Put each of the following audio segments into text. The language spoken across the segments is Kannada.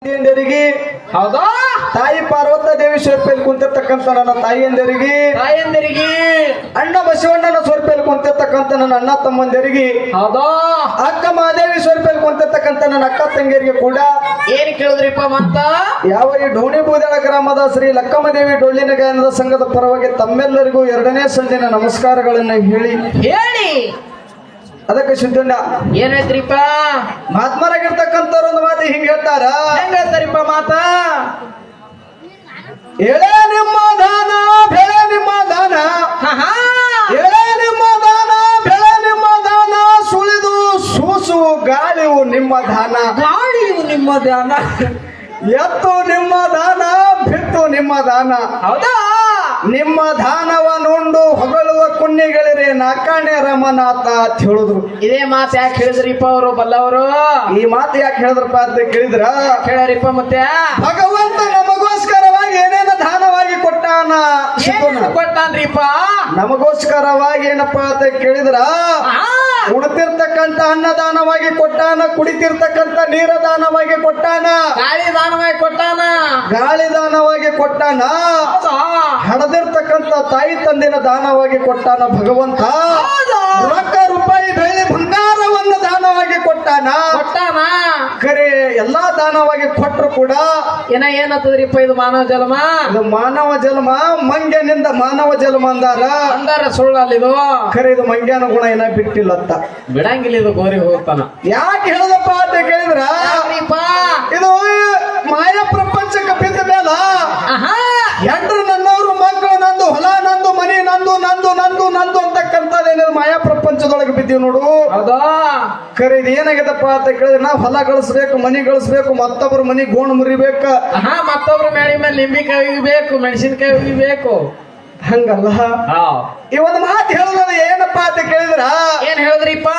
ತಂದೆಯಂದಿರಿಗೆ ಹೌದಾ ತಾಯಿ ಪಾರ್ವತ ದೇವಿ ಸ್ವರೂಪದಲ್ಲಿ ಕುಂತಿರ್ತಕ್ಕಂಥ ನನ್ನ ತಾಯಿಯಂದಿರಿಗೆ ಅಣ್ಣ ಬಸವಣ್ಣನ ಸ್ವರೂಪದಲ್ಲಿ ಕುಂತಿರ್ತಕ್ಕಂಥ ನನ್ನ ಅಣ್ಣ ತಮ್ಮಂದಿರಿಗೆ ಹೌದಾ ಅಕ್ಕ ಮಹಾದೇವಿ ಸ್ವರೂಪದಲ್ಲಿ ಕುಂತಿರ್ತಕ್ಕಂಥ ನನ್ನ ಅಕ್ಕ ತಂಗಿಯರಿಗೆ ಕೂಡ ಏನ್ ಕೇಳಿದ್ರಿಪ್ಪ ಮತ್ತ ಯಾವ ಈ ಡೋಣಿ ಬೂದಳ ಗ್ರಾಮದ ಶ್ರೀ ಲಕ್ಕಮ್ಮದೇವಿ ಡೊಳ್ಳಿನ ಗಾಯನದ ಸಂಘದ ಪರವಾಗಿ ತಮ್ಮೆಲ್ಲರಿಗೂ ಎರಡನೇ ಸಂದಿನ ನಮಸ್ಕಾರಗಳನ್ನ ಹೇಳಿ ಅದಕ್ಕೆ ಸಿದ್ದಣ್ಣ ಏನ್ ಹೇಳ್ತ್ರಿಪ್ಪ ಮಹಾತ್ಮರಾಗಿರ್ತಕ್ಕಂಥವ್ರು ಒಂದು ಮಾತು ಹಿಂಗ ಹೇಳ್ತಾರ ಹೆಂಗ ಹೇಳ್ತಾರಿಪ್ಪ ಮಾತ ಎಳೆ ನಿಮ್ಮ ದಾನ ಬೆಳೆ ನಿಮ್ಮ ದಾನ ಎಳೆ ನಿಮ್ಮ ದಾನ ಬೆಳೆ ನಿಮ್ಮ ದಾನ ಸುಳಿದು ಸೂಸು ಗಾಳಿಯು ನಿಮ್ಮ ದಾನ ಗಾಳಿಯು ನಿಮ್ಮ ದಾನ ಎತ್ತು ನಿಮ್ಮ ದಾನ ಬಿತ್ತು ನಿಮ್ಮ ದಾನ ಹೌದಾ ನಿಮ್ಮ ದಾನವನ್ನುಂಡು ಹೊಗಳುವ ಕುಣ್ಣಿಗಳಿರೆ ನಾಕಾಣೆ ರಮನಾಥ ಅಂತ ಹೇಳಿದ್ರು. ಇದೇ ಮಾತು ಯಾಕೆ ಹೇಳಿದ್ರಿಪ್ಪ ಅವರು ಬಲ್ಲವರು ಈ ಮಾತು ಯಾಕೆ ಹೇಳಿದ್ರಪ್ಪ ಅಂತ ಕೇಳಿದ್ರ ಕೇಳರಿಪ್ಪ ಮತ್ತೆ ಭಗವಂತ ನಮಗೋಸ್ಕರವಾಗಿ ಏನೇನ ದಾನವಾಗಿ ಕೊಟ್ಟಾನ ಕೊಟ್ಟಾನ್ರಿಪ್ಪ ನಮಗೋಸ್ಕರವಾಗಿ ಏನಪ್ಪ ಅಂತ ಕೇಳಿದ್ರ ಉಣ್ತಿರ್ತಕ್ಕಂಥ ಅನ್ನದಾನವಾಗಿ ಕೊಟ್ಟಾನ, ಕುಡಿತಿರ್ತಕ್ಕಂಥ ನೀರ ದಾನವಾಗಿ ಕೊಟ್ಟಾನ, ಗಾಳಿ ದಾನವಾಗಿ ಕೊಟ್ಟಾನ, ಗಾಳಿ ದಾನವಾಗಿ ಕೊಟ್ಟಾನ, ಹಡದಿರ್ತಕ್ಕಂಥ ತಾಯಿ ತಂದಿನ ದಾನವಾಗಿ ಕೊಟ್ಟಾನ ಭಗವಂತ. ರೊಕ್ಕ ರೂಪಾಯಿ ಬೆಳ್ಳಿ ಬಂಗಾರವನ್ನು ದಾನವಾಗಿ ಕೊಟ್ಟಾನ. ಖರೆ ಎಲ್ಲಾ ದಾನವಾಗಿ ಕೊಟ್ಟರು ಕೂಡ ಏನತ್ತದ್ರಿಪ್ಪ ಇದು ಮಾನವ ಜನ್ಮ, ಇದು ಮಾನವ ಜನ್ಮ. ಮಂಗ್ಯನಿಂದ ಮಾನವ ಜನ್ಮ ಅಂದಾರ ಸುಳ್ಳಲ್ಲಿ ಇದು ಖರೆ ಇದು ಮಂಗ್ಯನ ಗುಣ ಏನ ಬಿಟ್ಟಿಲ್ಲತ್ತ ಬಿಡಂಗಿಲ್ಲ ಇದು ಗೋರಿಗೆ ಹೋಗ್ತಾನ. ಯಾಕೆ ಹೇಳದಪ್ಪ ಅಂತ ಕೇಳಿದ್ರ ಇದು ಮಾಯಾ ಪ್ರಪಂಚಕ್ಕೆ ಬಿದ್ದ ಮೇಲ ಎಂಟ್ರು ನನ್ನವರು ಮಕ್ಕಳು ನಂದು, ಹೊಲ ನಂದು, ಮನಿ ನಂದು, ನಂದು ನಂದು ನಂದು ಅಂತಕ್ಕಂಥದ್ದೇನಿದೆ ಮಾಯಾ ಪ್ರಪಂಚದೊಳಗೆ ಬಿದ್ದೀವಿ ನೋಡು. ಹೌದಾ ಖರೆ ಇದು ಏನಾಗಿದಪ್ಪ ಅಂತ ಕೇಳಿದ್ರೆ ನಾವು ಹೊಲ ಗಳಿಸ್ಬೇಕು, ಮನಿ ಗಳಿಸ್ಬೇಕು, ಮತ್ತೊಬ್ಬರ ಮನಿ ಗೋಣ್ ಮುರಿಬೇಕ, ಮತ್ತೊಬ್ರ ಮೇಳಿ ಮೇಲೆ ನಿಂಬಿಕಾಯಿ ಒಗಿಬೇಕು, ಮೆಣಸಿನ್ಕಾಯಿ ಒಗಿಬೇಕು. ಹಂಗಲ್ಲ ಈ ಒಂದು ಮಾತು ಹೇಳೋದು ಏನಪ್ಪ ಅಂತ ಕೇಳಿದ್ರ ಏನ್ ಹೇಳಿದ್ರಿಪ್ಪ,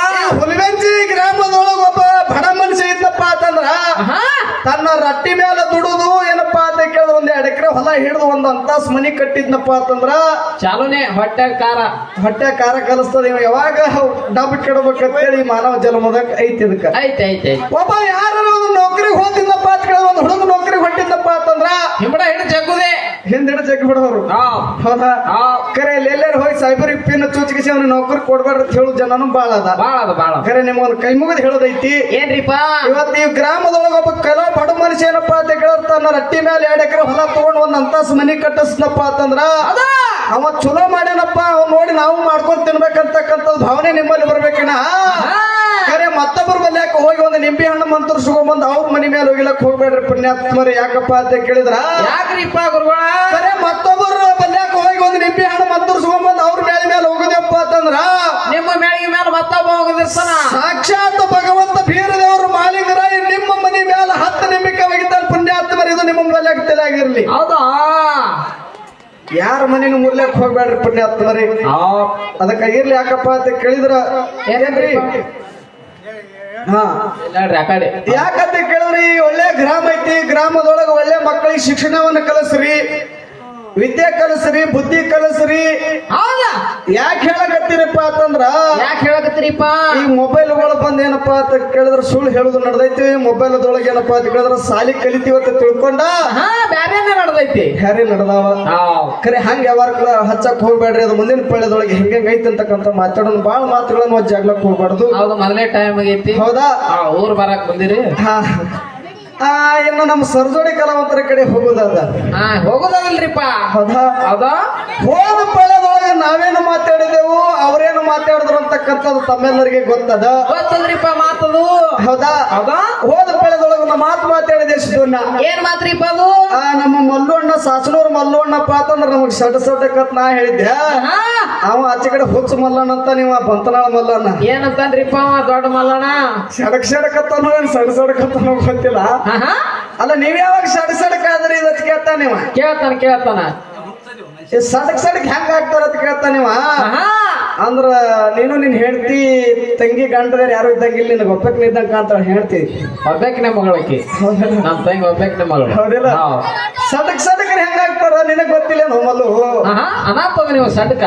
ಹುಲಿಗಂಜಿ ಗ್ರಾಮದೊಳಗ ಒಬ್ಬ ಬಡ ಮನುಷ್ಯ ಇದ್ದಪ್ಪ ಅಂತಂದ್ರ ತನ್ನ ರಟ್ಟಿ ಮೇಲೆ ದುಡುದು ಏನಪ್ಪಾ ಅಂತ ಕೇಳಿದ್ರೆ 1-2 ಎಕರೆ ಹೊಲ ಹಿಡಿದು ಒಂದು ಅಂತಾಸ್ ಮನಿ ಕಟ್ಟಿದ್ನಪ್ಪ ಅಂತಂದ್ರ ಚಾಲುನೆ ಹೊಟ್ಟೆ ಕಾರ ಕಲಿಸ್ತದ. ಇವ ಯಾವಾಗ ಡಬ್ ಕೆಡಬೇಕಂತೇಳಿ ಮಾನವ ಜನ್ಮದಾಗ ಐತಿ ಇದಕ್ಕ. ಐತೆ ಒಬ್ಬ ಯಾರು ಒಂದು ನೌಕರಿಗೆ ಹೋಗಿದ್ದಪ್ಪ ಅಂತ ಕೇಳಿದ್ರೆ, ಒಂದು ಹುಡುಗ ನೌಕರಿಗೆ ಹೊಟ್ಟಿದ್ದಪ್ಪ ಅಂತಂದ್ರ ಹಿಮ್ಮಡ ಹಿಡಿದು ಜಗ್ಗುದೆ ಹಿಂದಿಡ ಜಗ್ಗಿ ಬಿಡೋರು. ಹೌದಾ ಕರೆ ಎಲ್ಲೆಲ್ಲರೂ ಹೋಗಿ ಸೈಬರಿಗೆ ಪಿನ್ ಚುಚ್ಚಿಸಿ ಅವನ ನೌಕರಿ ಕೊಡ್ಬೇಡ್ರಿ ಅಂತ ಹೇಳು ಜನನು ಬಾಳ ಅದ. ಕರೆ ನಿಮ್ಗೊಂದು ಕೈ ಮುಗಿದು ಹೇಳೋದೈತಿ ಏನ್ರಿಪ್ಪ, ಇವತ್ತು ಈ ಗ್ರಾಮದೊಳಗ ಒಬ್ಬ ಕೆಲವು ಬಡ ಮನುಷ್ಯ ಏನಪ್ಪಾ ಅಂತ ಕೇಳಿದ್ರೆ ತನ್ನ ರಟ್ಟಿ ಮೇಲೆ 2 ಎಕರೆ ಹೊಲ ತಗೊಂಡು ಒಂದ್ ಅಂತಾಸ್ ಮನಿ ಕಟ್ಟಿಸ್ನಪ್ಪ ಅಂತಂದ್ರ ಅವ ಚಲೋ ಮಾಡ್ಯಾನಪ್ಪ, ಅವ್ನು ನೋಡಿ ನಾವು ಮಾಡ್ಕೊಂಡ್ ತಿನ್ಬೇಕಂತಕ್ಕಂಥದ್ದು ಭಾವನೆ ನಿಮ್ಮಲ್ಲಿ ಬರ್ಬೇಕಿನ. ಕರೆ ಮತ್ತೊಬ್ಬರ ಮನ್ಯಾಕ ಹೋಗಿ ಒಂದು ನಿಂಬೆ ಹಣ್ಣು ಮಂತ್ರಿಸ್ಕೊಂಡ್ಬಂದು ಅವ್ರ ಮನಿ ಮೇಲೆ ಹೋಗಿಲಕ್ ಹೋಗ್ಬೇಡ್ರಿ ಪುಣ್ಯಾತ್ಮರಿ. ಯಾಕಪ್ಪ ಅಂತ ಕೇಳಿದ್ರ ಯಾಕ್ರಿಪ್ಪ ಗುರುಗಳ, ಕರೆ ಮತ್ತೊಬ್ಬರ ಮನ್ಯಾಕ ಹೋಗಿ ಒಂದು ನಿಂಬೆ ಹಣ್ಣು ಮಂತ್ರಿಸ್ಕೊಂಡ್ಬಂದು ಅವ್ರ ಮೇಲೆ ಹೋಗುದಪ್ಪ ಅಂತಂದ್ರ ನಿಮ್ಮ ಮೇಳಿಗೆ ಮೇಲೆ ಮತ್ತೊಬ್ಬ ಹೋಗುದಿರ್ತಾನ. ಸಾಕ್ಷಾತ್ ಭಗವಂತ ಬೀರದೇವರು ಮಾಲೀಕರ ನಿಮ್ಮ ಮನಿ ಮೇಲೆ 10 ನಿಂಬಿಕೆ ಒಗಿತಾನೆ ಪುಣ್ಯಾತ್ಮರಿ. ಇದು ನಿಮ್ಮ ಮಲ್ಯಾಕ ತಲೆಯಾಗಿರ್ಲಿ. ಹೌದಾ ಯಾರ ಮನೇನು ಮುರ್ಲಕ್ ಹೋಗ್ಬೇಡ್ರಿ ಪುಣ್ಯಾತ್ಮರಿ. ಅದಕ್ಕ ಇರ್ಲಿ. ಯಾಕಪ್ಪ ಅಂತ ಕೇಳಿದ್ರ ಏನೇನ್ರಿ ಯಾಕಂತ ಕೇಳಿದ್ರಿ, ಒಳ್ಳೆ ಗ್ರಾಮ ಐತಿ, ಗ್ರಾಮದೊಳಗ ಒಳ್ಳೆ ಮಕ್ಕಳಿಗೆ ಶಿಕ್ಷಣವನ್ನ ಕಲಿಸ್ರಿ, ವಿದ್ಯೆ ಕಲಿಸ್ರಿ, ಬುದ್ಧಿ ಕಲಿಸ್ರಿ. ಯಾಕೆ ಹೇಳಕತ್ತೀರಪ್ಪ ಅಂತಂದ್ರ ಈ ಮೊಬೈಲ್ಗಳು ಬಂದ್ ಏನಪ್ಪಾ ಅಂತ ಕೇಳಿದ್ರ ಸುಳ್ಳು ಹೇಳುದು ನಡೆದೈತಿ. ಮೊಬೈಲ್ದೊಳಗೆ ಏನಪ್ಪಾ ಅಂತ ಕೇಳಿದ್ರ ಸಾಲಿ ಕಲಿತೀವತ್ತ ತಿಳ್ಕೊಂಡ ನಡೆದೈತಿ, ಹ್ಯಾರಿ ನಡೆದಾವ. ಖರೆ ಹಂಗ ಯಾವಾರ ಹಚ್ಚಕ್ ಹೋಗ್ಬೇಡ್ರಿ. ಅದು ಮುಂದಿನ ಪಳ್ಯದೊಳಗೆ ಹೆಂಗ ಐತಿ ಅಂತಕ್ಕಂಥ ಮಾತಾಡೋದು ಬಾಳ ಮಾತುಗಳನ್ನು ಜಾಗ್ಲಕ್ ಹೋಗ್ಬಾರ್ದು. ಮೊದಲೇ ಟೈಮ್ ಆಗೈತಿ. ಹೌದಾ ಊರ್ ಬರಾಕ್ ಬಂದಿರಿ. ಇನ್ನು ನಮ್ಮ ಸರ್ಜೋಡಿ ಕಲಾವಂತರ ಕಡೆ ಹೋಗೋದಲ್ರಿಪ್ಪ. ಹೌದಾ ಹೋದ ಪಳ್ಯದೊಳಗೆ ನಾವೇನು ಮಾತಾಡಿದೆವು, ಅವರೇನು ಮಾತಾಡಿದ್ರು ಅಂತಕ್ಕಂಥದ್ದು ತಮ್ಮೆಲ್ಲರಿಗೆ ಗೊತ್ತದ್ರಿಪ್ಪ ಮಾತದು. ಹೌದಾ ಹೋದ ಪಳ್ಯದೊಳಗೆ ಒಂದು ಮಾತು ಮಾತಾಡಿದೆ ಸಿದ್ದಣ್ಣ. ಏನ್ ಮಾತ್ರಿಪ್ಪ ಅದು? ನಮ್ಮ ಮಲ್ಲಣ್ಣ ಸಾಸನೂರ್ ಮಲ್ಲಣ್ಣಪ್ಪ ಅಂತಂದ್ರ ನಮಗ್ ಸಡ್ಕತ್ ನಾ ಹೇಳಿದ್ದೆ. ಅವ ಆಚೆ ಕಡೆ ಹುಚ್ಚ ಮಲ್ಲಣ್ಣ ಅಂತ, ನೀವ ಬಂತನಾಳ ಮಲ್ಲಣ್ಣ ಏನಂತನ್ರಿಪ್ಪ ದೊಡ್ಡ ಮಲ್ಲಣ್ಣ? ಸಡಕತ್ತನೋ ಏನ್ ಸಡಕತ್ತನೋ ಗೊತ್ತಿಲ್ಲ. ಅಲ್ಲ ನೀವ್ ಯಾವಾಗ ಸಡಕ್ ಆದ್ರಿ ಇದಕ್ಕೆ ಕೇಳ್ತಾನ ನೀವ? ಕೇಳ್ತಾನ ಸಡಕ್ ಹೆಂಗ ಆಗ್ತಾರ ಅಂತ ಕೇಳ್ತಾನಿವ. ಅಂದ್ರ ನೀನು ನಿನ್ ಹೆಂಡತಿ ತಂಗಿ ಗಂಡದಾರ ಯಾರು ಇದ್ದಂಗಿಲ್ಲ, ನಿನಗೆ ಒಬ್ಬಕ್ಕೆ ಇದ್ದಂಗ ಅಂತ ಹೇಳ್ತಿ. ಒಬ್ಬಾಕಿನ ಮಗಳಕ್ಕೆ ನಮ್ ತಂಗಿ ಒಬ್ಬಾಕಿನ ಮಗಳು. ಹೌದಿಲ್ಲ? ಸಡಕ್ ಹೆಂಗ ಆಗ್ತಾರ ನಿನಗ್ ಗೊತ್ತಿಲ್ಲ ನಮ್ಮಲ್ಲೂ ಅನಾಥದ ನೀವು ಸಡ್ಕ.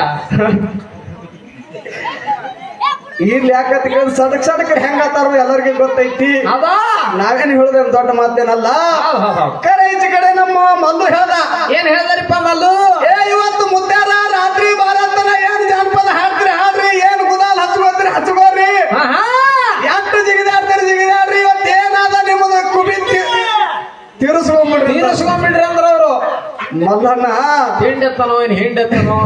ಇಲ್ಲಿ ಯಾಕಂತ ಕೇಳಿದ್ರೆ ಸಡಕ್ ಸಡಕ್ ಹೆಂಗಾತಾರ ಎಲ್ಲರಿಗೂ ಗೊತ್ತೈತಿ. ಹೌದಾ ನಾವೇನ್ ಹೇಳುದ ದೊಡ್ಡ ಮಾತೇನಲ್ಲ. ಕರೆ ಈಚೆ ಕಡೆ ನಮ್ಮ ಮಲ್ಲು ಹೇಳ್ದ. ಏನ್ ಹೇಳ್ದಾರಿಪ್ಪ ಮಲ್ಲು? ಇವತ್ತು ಮುದ್ದಾರ ರಾತ್ರಿ ಬಾರತನ ಏನ್ ಜಾನಪದ ಹಾಡ್ತೀರಿ ಹಾಡ್ರಿ, ಏನ್ ಗುದಾಲ್ ಹಚ್ಕೋತ್ರಿ ಹಚ್ಕೋರಿ, ಎಷ್ಟು ಜಿಗಿದಾಡ್ರಿ ಇವತ್ತು ಏನಾದ ನಿಮ್ಮದು ಕುಬಿ ತೀರಿಸ್ಕೊಂಡ್ಬಿಡ್ರಿ ಅಂದ್ರ ಅವ್ರು. ಮಲ್ಲಣ್ಣ ಹಿಂಡೆತ್ತನೋ ಏನ್ ಹಿಂಡೆತ್ತನೋ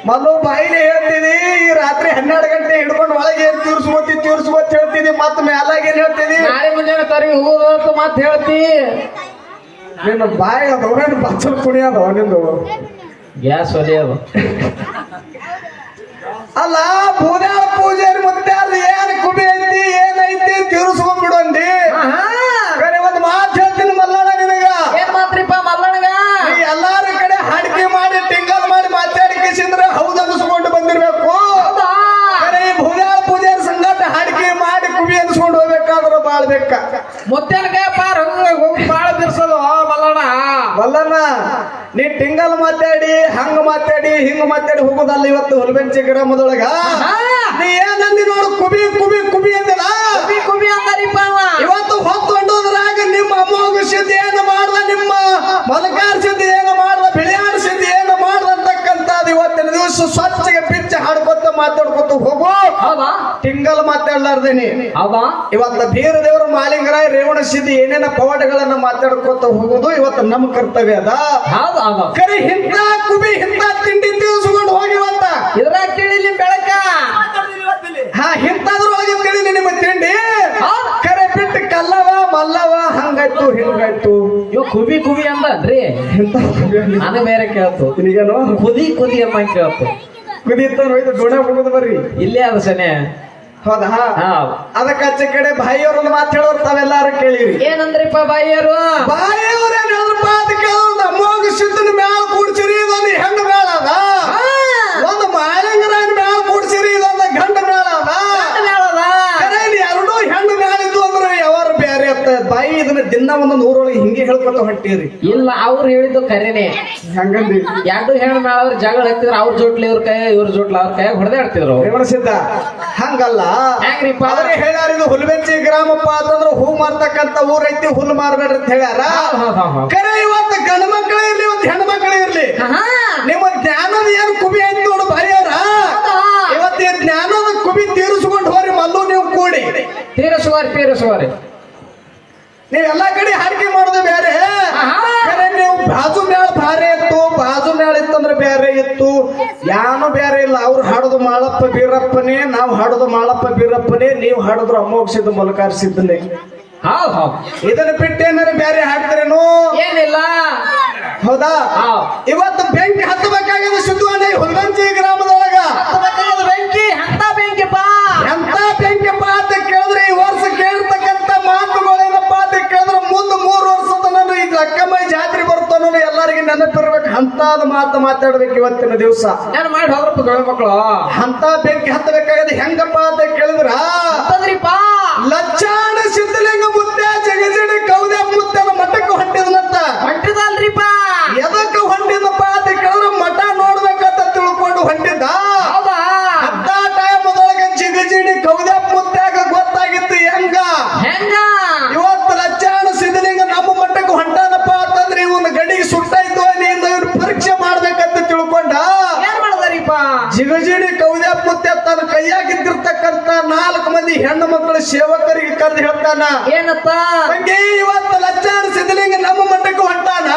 ಮಲ್ಲು ಬಾಯಿಲೆ ಹೇಳ್ತಿದಿ. ಈ ರಾತ್ರಿ 12 ಗಂಟೆ ಹಿಡ್ಕೊಂಡು ಒಳಗೆ ಏನ್ ತೀರ್ಸ್ಕೋತಿ ಹೇಳ್ತಿದಿ. ಮತ್ ಮ್ಯಾಲಾಗ ಏನ್ ಹೇಳ್ತಿದಿ? ನಾಳೆ ಮುಂಜಾನೆ ತರವಿ ಹೋಗೋದು ಮತ್ ಹೇಳ್ತಿ. ನಿನ್ನ ಬಾಯಿ ಅದ ಬಚ್ಚಲ್ ಕುಣಿಯದ ನಿಂದು ಗ್ಯಾಸ್ ಒಲೆಯದು. ಅಲ್ಲ ಪೂಜಾರ ಪೂಜಾರಿ ಮತ್ತೆ ಏನ್ ಕುಬಿ ಐತಿ ಏನೈತಿ ತೀರ್ಸ್ಕೊಂಡ್ಬಿಡು ಅಂದಿ. ಕರೆ ಒಂದ್ ಮಾತು ಹೇಳ್ತೀನಿ ಮಲ್ಲಣ್ಣ ನಿನಗ. ಏನ್ ಮಾತ್ರಿಪ್ಪ ಮಲ್ಲಣ್ಣಗ? ನೀ ಎಲ್ಲಾರ ಕಡೆ ಹಾಡಿಕೆ ಮಾಡಿ ಟಿಂಗಲ್ ಮಾಡಿ ಮಾತಾಡಿಕೆಸಿಂದ್ರೆ ಹೌದು ಅನ್ಸ್ಕೊಂಡು ಬಂದಿರ್ಬೇಕು. ಕರೆ ಈ ಪೂಜಾರ ಪೂಜಾರಿ ಸಂಗಾಟ ಹಾಡಿಕೆ ಮಾಡಿ ಕುಬಿ ಅನ್ಸ್ಕೊಂಡು ಹೋಗ್ಬೇಕಾದ್ರ ಬಾಳ್ಬೇಕ. ಮುತ್ತೇನಕಾಯ ಪಾರ್ ಹೋಗಿ ಬಾಳ ಬಿರ್ಸೋದು ಮಲ್ಲಣ್ಣ. ಮಲ್ಲಣ್ಣ ನೀ ಟಿಂಗಲ್ ಮಾತಾಡಿ ಹಂಗ ಮಾತಾಡಿ ಹಿಂಗ ಮಾತಾಡಿ ಹೋಗುದಲ್ಲ. ಇವತ್ತು ಹುಲ್ಬೆಂಚಿ ಗ್ರಾಮದೊಳಗ ನೀ ಏನಂದಿ ನೋಡು, ಕುಬಿ ಕುಬಿ ಕುಬಿ ಅಂದಿಲ್ಲ. ಕುಬಿ ಅಂದಾರಿಪ್ಪ ಇವತ್ತು ಹೊತ್ತೊಂಡೋದ್ರಾಗ ನಿಮ್ಮ ಅಮೋಘ ಸಿದ್ಧಿ ಏನು ಮಾಡ್ದ, ನಿಮ್ಮ ಮಲಕಾರ ಸಿದ್ಧಿ ಏನು ಮಾಡ್ದ, ಬಿಳಿಯಾಡ ಸಿದ್ಧಿ ಏನು ಮಾಡ್ದ ಅಂತಕ್ಕಂಥದ್ದು ಇವತ್ತಿನ ದಿವಸ ಸ್ವಚ್ಛಗೆ ಪಿಚ್ಚ ಹಾಡ್ಕೊತ ಮಾತಾಡ್ಕೊತ ಹೋಗು. ಹೌದಾ ಟಿಂಗಲ್ ಮಾತಾಡ್ಲಾರ್ದೇನಿ. ಹೌದಾ ಇವತ್ತು ಬೀರ ದೇವರು ಮಾಲಿಂಗರಾಯ ರೇವಣ ಸಿದ್ಧಿ ಏನೇನ ಪವಾಡಗಳನ್ನ ಮಾತಾಡ್ಕೊತ ಹೋಗುದು ಇವತ್ತು ನಮ್ಮ ಕರ್ತವ್ಯ ಅದ. ಕರೆ ಇಂಥ ಕುಬಿ ಇಂಥ ತಿಂಡಿ ತಿಳಿಸ್ಕೊಂಡು ಹೋಗಿವತ್ತ ಇದ್ರಾಗ ತಿಳಿಲಿ ಬೆಳಕ. ಇಂಥದ್ರೊಳಗೆ ತಿಳಿಲಿ ನಿಮ್ಮ ತಿಂಡಿ. ಕರೆ ಬಿಟ್ಟು ಕಲ್ಲವ ಮಲ್ಲವ ಹಂಗಾಯ್ತು ಹಿಂಗಾಯ್ತು. ಇವ್ ಕುಬಿ ಕುಬಿ ಅಂದ್ರಿ ನಾನು ಬೇರೆ ಕೇಳ್ತು. ನಿನಗೇನು ಕುದಿ ಅಂತ ಕೇಳ್ತು. ಕುದಿತ ಹೋಯ್ತು ಡೋಣ ಹೋಗುದು ಬರ್ರಿ ಇಲ್ಲೇ ಅದ ಸನೆ. ಹೌದಾ ಅದಕ್ಕೆ ಆಚೆ ಕಡೆ ಬಾಯಿಯವ್ರೊಂದು ಮಾತು ಹೇಳೋರು ತಾವೆಲ್ಲಾರು ಕೇಳಿರಿ. ಏನಂದ್ರಿಪ್ಪ ಬಾಯಿಯರು? ಬಾಯಿಯವ್ರ ಏನ್ ಹೇಳಿದ್ರಪ್ಪ ಅದಕ್ಕೆ ಅಮೋಘ ಸಿದ್ಧನ ಮ್ಯಾಲ ಕೂಡ್ಸಿರಿ, ಇದೊಂದು ಹೆಣ್ಣು ಮೇಳ ಅದ. ಒಂದು ಮಾಲಿಂಗರಾಯನ ಮ್ಯಾಲ ಕೂಡ್ಸಿರಿ, ಇದೊಂದು ಗಂಡ ಮೇಳ ಅದ. ಕರೆ ಎರಡೂ ಹೆಣ್ಣು ಮೇಳ ಇದ್ದು ಅಂದ್ರೆ ಯಾವಾರು ಬೇರೆ ಅಂತ ಬಾಯಿ ಇದನ್ನ ದಿನ ಒಂದೊಂದು ಊರೊಳಗೆ ಹಿಂಗೆ ಹೇಳ್ಕೊತ ಹೊಂಟಿರಿ. ಇಲ್ಲ ಅವ್ರು ಹೇಳಿದ್ದು ಕರೆನೆ. ಹಂಗಂದಿ ಎರಡು ಹೆಣ್ಣು ಮೇಳ ಅವ್ರ ಜಗಳ ಹತ್ತಿದ್ರು. ಅವ್ರ ಜೋಟ್ಲಿ ಇವ್ರ ಕೈ ಇವ್ರ ಜೋಟ್ಲ ಅವ್ರ ಕೈ ಹೊಡೆದೇ ಆಡ್ತಿದ್ರು. ರೇವಣಸಿದ್ದ ಹಂಗಲ್ಲ. ಹೆಂಗ್ರಿಪ್ಪ? ಅವ್ರಿಗೆ ಹೇಳ್ಯಾರ ಇದು ಹುಲ್ಬೆಂಚಿ ಗ್ರಾಮಪ್ಪ ಅಂತಂದ್ರ ಹೂ ಮಾರ್ತಕ್ಕಂತ ಊರೈತಿ, ಹುಲ್ಲು ಮಾರ್ಬೇಡ್ರಿ ಅಂತ ಹೇಳ್ಯಾರ. ಕರೆ ಇವತ್ತು ಗಂಡು ಮಕ್ಕಳೇ ಇರ್ಲಿ ಒಂದು ಹೆಣ್ಣು ಮಕ್ಕಳೇ ಇರ್ಲಿ, ನಿಮ್ಮ ಜ್ಞಾನದ ಏನು ಕುಬಿ ಐತಿ ನೋಡು ಬಾಯಿಯವ್ರ. ಇವತ್ತು ಈ ಜ್ಞಾನದ ಕುಬಿ ತೀರಿಸ್ಕೊಂಡು ಹೋರಿ ಮಲ್ಲು ನೀವು ಕೂಡಿ. ತೀರಿಸುವಾರಿ ನೀವೆಲ್ಲಾ ಕಡೆ ಹಾಡಿಕೆ ಮಾಡೋದು ಬೇರೆ. ಕರೆ ನೀವು ಬಾಜು ಮೇಳ ಭಾರಿ ಇತ್ತು, ಬಾಜು ಮೇಳ ಇತ್ತಂದ್ರೆ ಬೇರೆ ಇತ್ತು, ಯಾನು ಬೇರೆ ಇಲ್ಲ. ಅವ್ರು ಹಾಡೋದು ಮಾಳಪ್ಪ ಬೀರಪ್ಪನೇ, ನಾವು ಹಾಡೋದು ಮಾಳಪ್ಪ ಬೀರಪ್ಪನೇ, ನೀವು ಹಾಡೋದ್ರು ಅಮೋಘ ಸಿದ್ಧ ಮಲಕಾರ ಸಿದ್ಧನೇ. ಇದನ್ನ ಬಿಟ್ಟು ಏನಾರು ಬೇರೆ ಹಾಡ್ತಾರೇನು? ಏನಿಲ್ಲ. ಹೌದಾ? ಇವತ್ತು ಬೆಂಕಿ ಹತ್ತಬೇಕಾಗಿದೆ ಸಿದ್ಧವನ್ನ ಈ ಹುಲ್ಬೆಂಚಿ ಗ್ರಾಮದೊಳಗ. ಬೆಂಕಿ ಎಂತ ಬೆಂಕಿಪ್ಪ? ಎಂತ ಬೆಂಕಿಪ್ಪ ಅಂತ ಕೇಳಿದ್ರೆ ಈ ವರ್ಷ ಕೇಳ್ತಕ್ಕಂತ ಮಾತುಗಳೇನಪ್ಪ ಅಂತ ಕೇಳಿದ್ರೆ ಮುಂದೆ 3 ವರ್ಷದ ನಾನು ಈಗ ಅಕ್ಕಮ್ಮೈ ಜಾತ್ರೆ ಬರ್ತಾನೋ ಎಲ್ಲರಿಗೆ ನೆನಪಿರ್ಬೇಕು. ಅಂತದ ಮಾತಾಡ್ಬೇಕು ಇವತ್ತಿನ ದಿವಸ. ಏನ್ ಮಾಡಿ ಹೋಗ್ರಪ್ಪ ಗಂಡು ಮಕ್ಕಳು. ಅಂತ ಬೆಂಕಿ ಹತ್ತಬೇಕಾಗದೆ ಹೆಂಗಪ್ಪ ಅಂತ ಕೇಳಿದ್ರ ಲಚ್ಚಾಣ ಸಿದ್ಧಲಿಂಗ ಮುತ್ಯ ಜಗಜಿಡಿ ಕೌದೆ ಮುತ್ಯನ ಮಠಕ್ಕೆ ಹೊಂಟಿದ್ನಂತ. ಹೊಂಟಿದಲ್ರಿಪ್ಪ? ಎದಕ್ಕೆ ಹೊಂಟಿದಪ್ಪ ಅಂತ ಕೇಳಿದ್ರೆ ಮಠ ನೋಡ್ಬೇಕಂತ ತಿಳ್ಕೊಂಡು ಹೊಂಟಿದ್ದ. ಅಂತ ಟೈಮದೊಳಗೆ ಜಿಗಜಿಡಿ ಕೌದೆ ಮುತ್ಯಾಗ ಗೊತ್ತಾಗಿತ್ತು ಹೆಂಗ ಇವತ್ತು ಲಚ್ಚಾಣ ಸಿದ್ಧಲಿಂಗ ನಮ್ಮ ಮಠಕ್ಕೆ ಹೊಂಟಾನಪ್ಪ ಅಂತಂದ್ರೆ ಇವನ್ ಗಡಿಗೆ ಸುಟ್ಟಾಯ್ತು ಅಲ್ಲಿ ಇವ್ರು ಪರೀಕ್ಷೆ ಮಾಡ್ಬೇಕಂತ ತಿಳ್ಕೊಂಡ. ಜಿಗಜಿಡಿ ಕೌದೆ ಮುತ್ಯ ತನ್ನ ಕೈಯಾಗಿದ್ದಿರ್ತಕ್ಕಂತ 4 ಮಂದಿ ಹೆಣ್ಣು ಮಕ್ಕಳು ಸೇವಕರಿಗೆ ಕರೆದು ಹೇಳ್ತಾನ, ಏನತ್ತ ಹಂಗೆ ಇವತ್ತು ಲಚ್ಚಾಣ ಸಿದ್ಧಲಿಂಗ ನಮ್ಮ ಮಠಕ್ಕೆ ಹೊಂಟಾನ.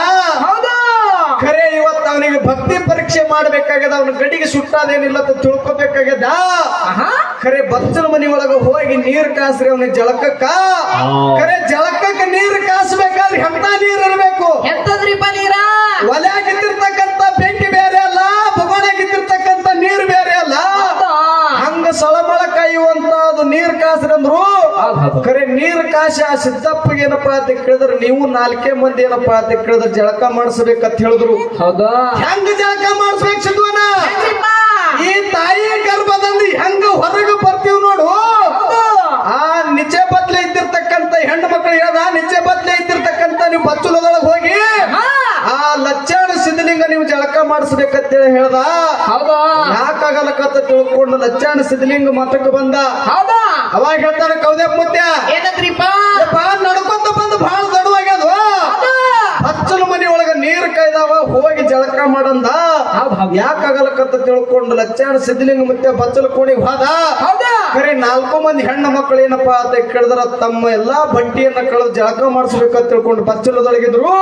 ಖರೆ ಇವತ್ತು ಅವನಿಗೆ ಭಕ್ತಿ ಪರೀಕ್ಷೆ ಮಾಡ್ಬೇಕಾಗ್ಯದ, ಅವನ ಗಡಿಗೆ ಸುಟ್ಟಾದೇನಿಲ್ಲ ಅಂತ ತಿಳ್ಕೊಬೇಕಾಗ್ಯದ. ಖರೆ ಬಚ್ಚಲ ಮನಿ ಒಳಗ ಹೋಗಿ ನೀರ್ ಕಾಸ್ರಿ ಅವನ ಜಳಕಕ್ಕ. ಖರೆ ಜಳಕಕ್ಕ ನೀರ್ ಕಾಸ್ಬೇಕಾದ್ರೆ ಎಂತ ನೀರ್ ಇರಬೇಕು? ಎಂತದ್ರಿಪ್ಪ ನೀರ? ಒಲೆಯಾಗಿದ್ದಿರ್ತಕ್ಕಂತ ಬೆಂಕಿ ಬೇರೆ ಅಲ್ಲ, ಭಗವಾನಾಗಿದ್ದಿರ್ತಕ್ಕಂತ ನೀರ್ ಬೇರೆ ಅಲ್ಲ. ಹಂಗ ಸಳಮಳ ಕಾಯುವಂತ ಅದು ನೀರ್ ಕಾಸ್ರಂದ್ರು. ಖರೆ ನೀರ್ ಕಾಸಿ ಆ ಸಿದ್ದಪ್ಪಗೆ ಏನಪ್ಪಾ ಅಂತ ಕೇಳಿದ್ರೆ ನೀವು 4 ಮಂದಿ ಏನಪ್ಪಾ ಅಂತ ಕೇಳಿದ್ರೆ ಜಳಕ ಮಾಡಿಸ್ಬೇಕಂತ ಹೇಳಿದ್ರು. ಹೌದಾ? ಹೆಂಗ ಜಳಕ ಮಾಡಿಸ್ಬೇಕು ಸಿದ್ಧವನ? ಈ ತಾಯಿ ಗರ್ಭದಲ್ಲಿ ಹೆಂಗ ಹೊರಗೆ ಬರ್ತೀವಿ ನೋಡು. ಆ ನಿಚೆ ಬದ್ಲೆ ಇದ್ದಿರ್ತಕ್ಕಂತ ಹೆಣ್ಣು ಮಕ್ಕಳು ಹೇಳ್ದ, ನಿಚೆ ಬದ್ಲೆ ಇದ್ದಿರ್ತಕ್ಕಂತ ನೀವು ಬಚ್ಚಲದೊಳಗೆ ಹೋಗಿ ಆ ಲಚ್ಚಾಣ ಸಿದ್ಧಲಿಂಗ ನೀವು ಜಳಕ ಮಾಡಿಸ್ಬೇಕಂತೇಳಿ ಹೇಳ್ದ. ಹೌದಾ ಯಾಕಾಗಲಕತ್ತ ತಿಳ್ಕೊಂಡು ಲಚ್ಚಾಣ ಸಿದ್ಧಲಿಂಗ ಮತಕ್ಕೆ ಬಂದ. ಹೌದಾ ಅವಾಗ ಹೇಳ್ತಾನೆ ಕೌದ್ಯಪ್ಪ ಮುತ್ಯ, ಏನಂದ್ರಿಪ್ಪ ನಡ್ಕೊಂತ ಬಂದು ಬಹಳ ದಡುವಾಗ್ಯದು, ಹಚ್ಚಲು ಮನಿ ಒಳಗ ನೀರು ಕೈದಾವ, ಹೋಗಿ ಜಳಕ ಮಾಡಂದ. ಯಾಕಾಗಲಕತ್ತ ತಿಳ್ಕೊಂಡು ಲಚ್ಚಾಣ ಸಿದ್ಧಲಿಂಗ ಮುತ್ಯ ಬಚ್ಚಲು ಕೋಣಿಗೆ ಹೋದ. ಕರೆ 4 ಮಂದಿ ಹೆಣ್ಣು ಮಕ್ಕಳು ಏನಪ್ಪಾ ಅಂತ ಕೇಳಿದ್ರ ತಮ್ಮ ಎಲ್ಲಾ ಬಟ್ಟಿಯನ್ನ ಕಳೆದು ಜಳಕ ಮಾಡಿಸ್ಬೇಕಂತ ತಿಳ್ಕೊಂಡು ಬಚ್ಚಲದೊಳಗಿದ್ರು.